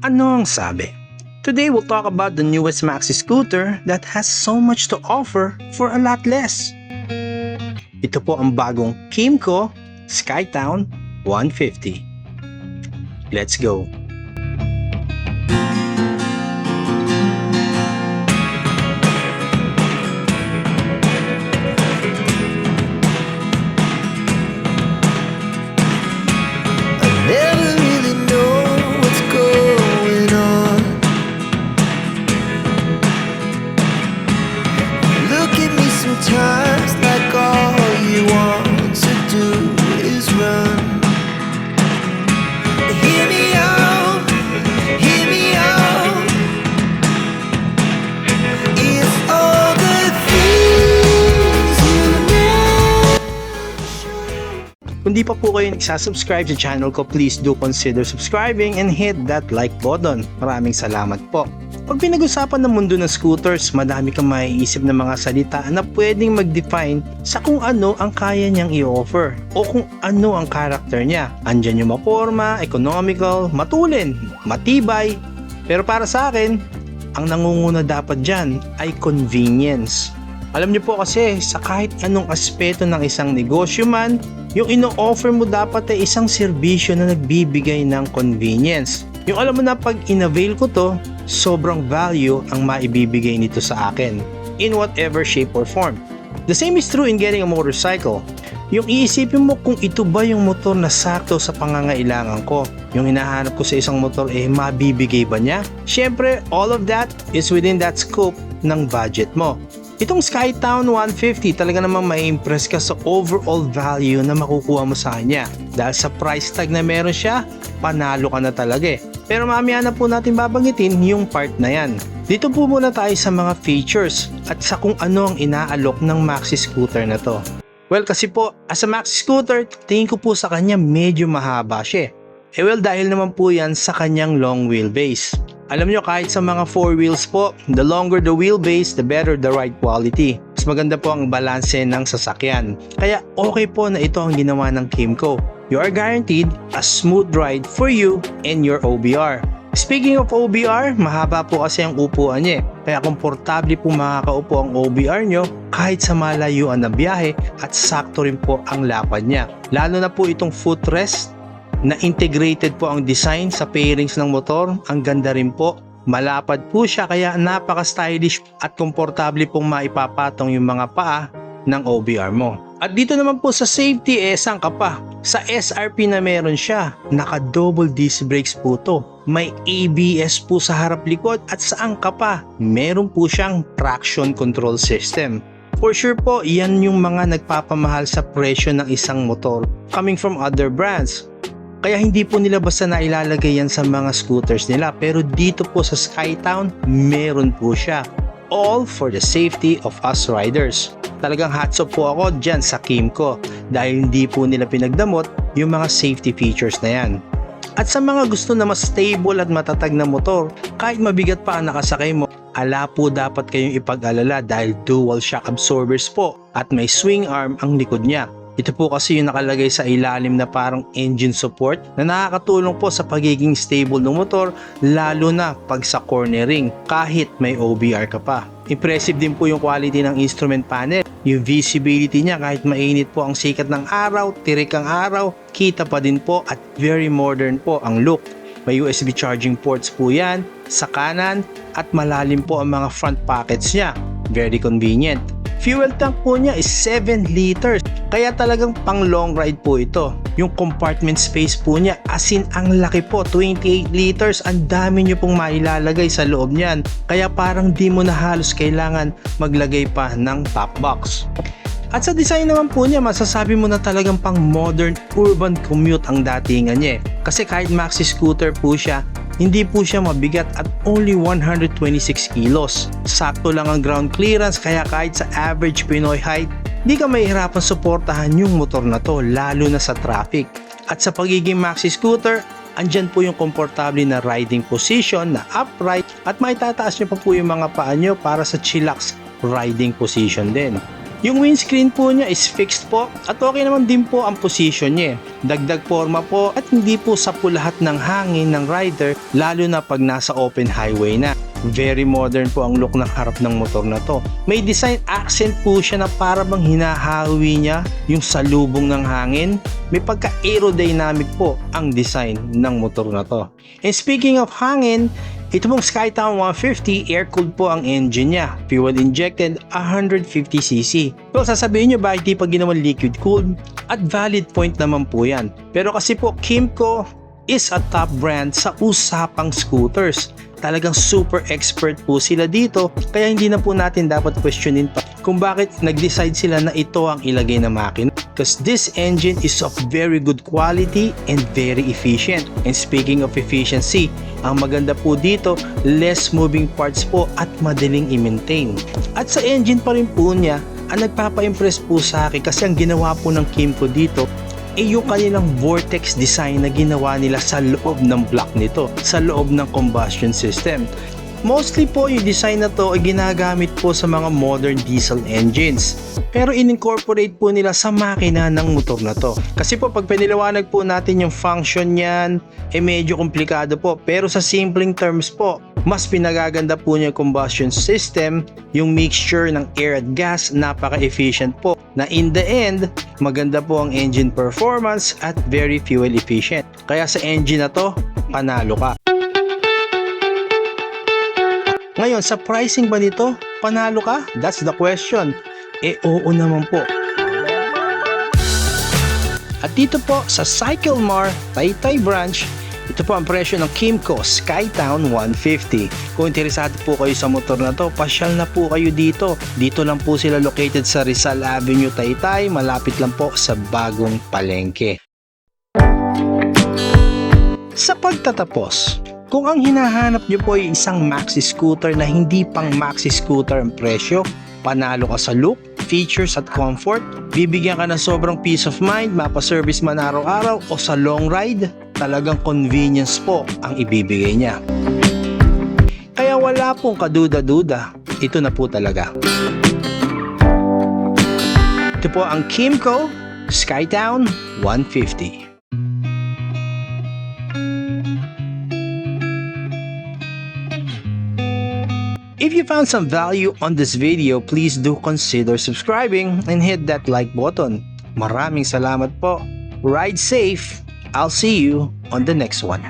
Ano ang sabi? Today we'll talk about the newest maxi scooter that has so much to offer for a lot less. Ito po ang bagong Kymco Skytown 150. Let's go! Sometimes like all you want to do is run. Hear me out, hear me out. It's all the things you know. Kung di pa po kayo nagsasubscribe sa channel ko, please do consider subscribing and hit that like button. Maraming salamat po. Pag pinag-usapan ng mundo ng scooters, madami kang maiisip na mga salita na pwedeng mag-define sa kung ano ang kaya niyang i-offer o kung ano ang character niya. Andyan yung maporma, economical, matulin, matibay. Pero para sa akin, ang nangunguna dapat dyan ay convenience. Alam niyo po kasi sa kahit anong aspeto ng isang negosyo man, yung ino-offer mo dapat ay isang serbisyo na nagbibigay ng convenience. Yung alam mo na pag in-avail ko to, sobrang value ang maibibigay nito sa akin in whatever shape or form. The same is true in getting a motorcycle. Yung iisipin mo kung ito ba yung motor na sakto sa pangangailangan ko. Yung hinahanap ko sa isang motor mabibigay ba niya? Syempre, all of that is within that scope ng budget mo. Itong Skytown 150 talaga namang mai-impress ka sa overall value na makukuha mo sa kanya. Dahil sa price tag na meron siya, panalo ka na talaga Pero mamaya na po natin babanggitin yung part na yan. Dito po muna tayo sa mga features at sa kung ano ang inaalok ng maxi scooter na to. Well, kasi po, as a maxi scooter, tingin ko po sa kanya medyo mahaba siya. Dahil naman po yan sa kanyang long wheelbase. Alam nyo, kahit sa mga 4 wheels po, the longer the wheelbase, the better the ride quality. Mas maganda po ang balanse ng sasakyan. Kaya okay po na ito ang ginawa ng Kymco. You are guaranteed a smooth ride for you and your OBR. Speaking of OBR, mahaba po kasi ang upuan niya. Kaya komportable po makakaupo ang OBR nyo kahit sa malayuan na biyahe at sakto rin po ang lapad niya. Lalo na po itong footrest na integrated po ang design sa pairings ng motor. Ang ganda rin po. Malapad po siya kaya napaka-stylish at komportable pong maipapatong yung mga paa ng OBR mo. At dito naman po sa safety, saan ka pa? Sa SRP na meron siya, naka-double disc brakes po to. May ABS po sa harap likod at saan ka pa? Meron po siyang traction control system. For sure po, yan yung mga nagpapamahal sa presyo ng isang motor coming from other brands. Kaya hindi po nila basta na ilalagay yan sa mga scooters nila. Pero dito po sa Skytown, meron po siya. All for the safety of us riders. Talagang hats off po ako dyan sa Kymco dahil hindi po nila pinagdamot yung mga safety features na yan. At sa mga gusto na mas stable at matatag na motor, kahit mabigat pa ang nakasakay mo, ala po dapat kayong ipag-alala dahil dual shock absorbers po at may swing arm ang likod niya. Ito po kasi yung nakalagay sa ilalim na parang engine support na nakakatulong po sa pagiging stable ng motor lalo na pag sa cornering kahit may OBR ka pa. Impressive din po yung quality ng instrument panel. Yung visibility niya kahit mainit po ang sikat ng araw, tirik ang araw, kita pa din po at very modern po ang look. May USB charging ports po yan sa kanan at malalim po ang mga front pockets niya. Very convenient. Fuel tank po niya is 7 liters. Kaya talagang pang long ride po ito. Yung compartment space po niya as in ang laki po, 28 liters. Ang dami nyo pong mailalagay sa loob niyan. Kaya parang di mo na halos kailangan maglagay pa ng top box. At sa design naman po niya, masasabi mo na talagang pang modern urban commute ang datingan niya. Kasi kahit maxi scooter po siya, hindi po siya mabigat at only 126 kilos. Sakto lang ang ground clearance kaya kahit sa average Pinoy height, di ka mahihirapan suportahan yung motor na to lalo na sa traffic. At sa pagiging maxi scooter, andyan po yung komportable na riding position na upright at maitataas nyo pa po yung mga paa nyo para sa chillax riding position din. Yung windscreen po niya is fixed po at okay naman din po ang position niya. Dagdag forma po at hindi po sapo lahat ng hangin ng rider lalo na pag nasa open highway na. Very modern po ang look ng harap ng motor na to. May design accent po siya na para bang hinahawi niya yung salubong ng hangin. May pagka-aerodynamic po ang design ng motor na to. And speaking of hangin, ito pong Skytown 150, air-cooled po ang engine niya. Fuel injected, 150cc. Pero sasabihin nyo bakit di pa ginawa liquid-cooled? At valid point naman po yan. Pero kasi po Kymco is a top brand sa usapang scooters. Talagang super expert po sila dito, kaya hindi na po natin dapat questionin pa kung bakit nag-decide sila na ito ang ilagay na makina. Because this engine is of very good quality and very efficient. And speaking of efficiency, ang maganda po dito, less moving parts po at madaling i-maintain. At sa engine pa rin po niya, ang nagpapa-impress po sa akin kasi ang ginawa po ng Kymco dito yung kanilang vortex design na ginawa nila sa loob ng block nito, sa loob ng combustion system. Mostly po yung design na to ay ginagamit po sa mga modern diesel engines. Pero in-incorporate po nila sa makina ng motor na to. Kasi po pag piniliwanag po natin yung function niyan, medyo komplikado po. Pero sa simpleng terms po, mas pinagaganda po niya yung combustion system, yung mixture ng air at gas, napaka-efficient po. Na in the end, maganda po ang engine performance at very fuel efficient. Kaya sa engine na to, panalo ka. Ngayon, sa pricing ba nito, panalo ka? That's the question. Oo naman po. At dito po sa Cyclemar Taytay branch, ito po ang presyo ng Kymco Skytown 150. Kung interesado po kayo sa motor na to, pasyal na po kayo dito. Dito lang po sila located sa Rizal Avenue, Taytay. Malapit lang po sa Bagong Palengke. Sa pagtatapos, kung ang hinahanap nyo po ay isang maxi scooter na hindi pang maxi scooter ang presyo, panalo ka sa look, features at comfort, bibigyan ka ng sobrang peace of mind, mapaservice man araw-araw o sa long ride, talagang convenience po ang ibibigay niya. Kaya wala pong kaduda-duda, ito na po talaga. Ito po ang Kymco Skytown 150. If you found some value on this video, please do consider subscribing and hit that like button. Maraming salamat po. Ride safe. I'll see you on the next one.